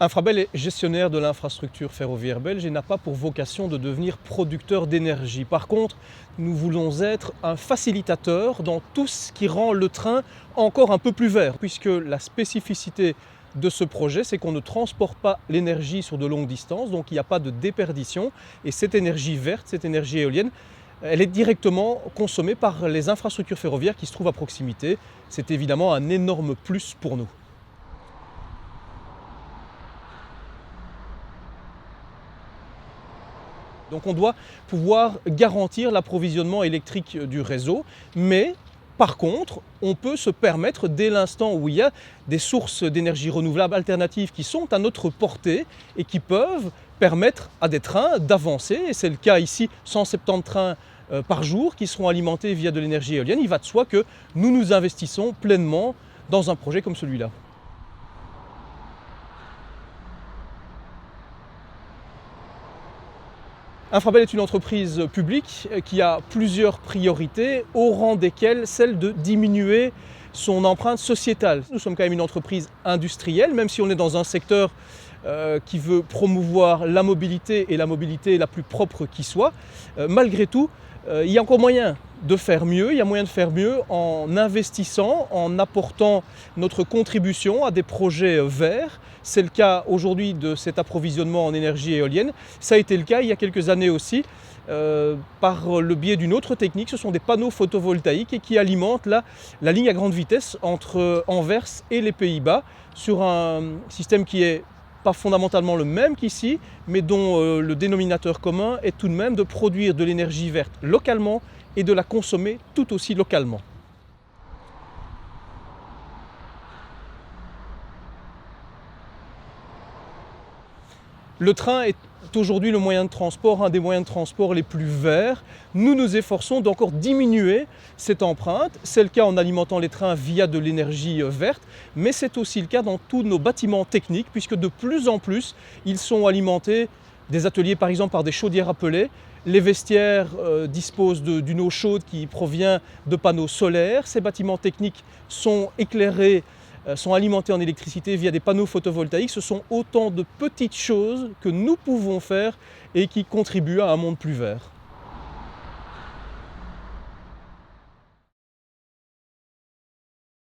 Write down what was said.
Infrabel est gestionnaire de l'infrastructure ferroviaire belge et n'a pas pour vocation de devenir producteur d'énergie. Par contre, nous voulons être un facilitateur dans tout ce qui rend le train encore un peu plus vert, puisque la spécificité de ce projet, c'est qu'on ne transporte pas l'énergie sur de longues distances, donc il n'y a pas de déperdition. Et cette énergie verte, cette énergie éolienne, elle est directement consommée par les infrastructures ferroviaires qui se trouvent à proximité. C'est évidemment un énorme plus pour nous. Donc on doit pouvoir garantir l'approvisionnement électrique du réseau, mais par contre, on peut se permettre, dès l'instant où il y a des sources d'énergie renouvelable alternatives qui sont à notre portée et qui peuvent permettre à des trains d'avancer, et c'est le cas ici, 170 trains par jour qui seront alimentés via de l'énergie éolienne, il va de soi que nous nous investissons pleinement dans un projet comme celui-là. Infrabel est une entreprise publique qui a plusieurs priorités, au rang desquelles celle de diminuer son empreinte sociétale. Nous sommes quand même une entreprise industrielle, même si on est dans un secteur qui veut promouvoir la mobilité et la mobilité la plus propre qui soit. Malgré tout, il y a encore moyen de faire mieux, il y a moyen de faire mieux en investissant, en apportant notre contribution à des projets verts. C'est le cas aujourd'hui de cet approvisionnement en énergie éolienne. Ça a été le cas il y a quelques années aussi par le biais d'une autre technique. Ce sont des panneaux photovoltaïques et qui alimentent la ligne à grande vitesse entre Anvers et les Pays-Bas sur un système qui est pas fondamentalement le même qu'ici, mais dont le dénominateur commun est tout de même de produire de l'énergie verte localement et de la consommer tout aussi localement. Le train est aujourd'hui le moyen de transport, un des moyens de transport les plus verts. Nous nous efforçons d'encore diminuer cette empreinte. C'est le cas en alimentant les trains via de l'énergie verte, mais c'est aussi le cas dans tous nos bâtiments techniques, puisque de plus en plus, ils sont alimentés, des ateliers par exemple, par des chaudières à pellets. Les vestiaires disposent d'une eau chaude qui provient de panneaux solaires. Ces bâtiments techniques sont éclairés, sont alimentés en électricité via des panneaux photovoltaïques. Ce sont autant de petites choses que nous pouvons faire et qui contribuent à un monde plus vert.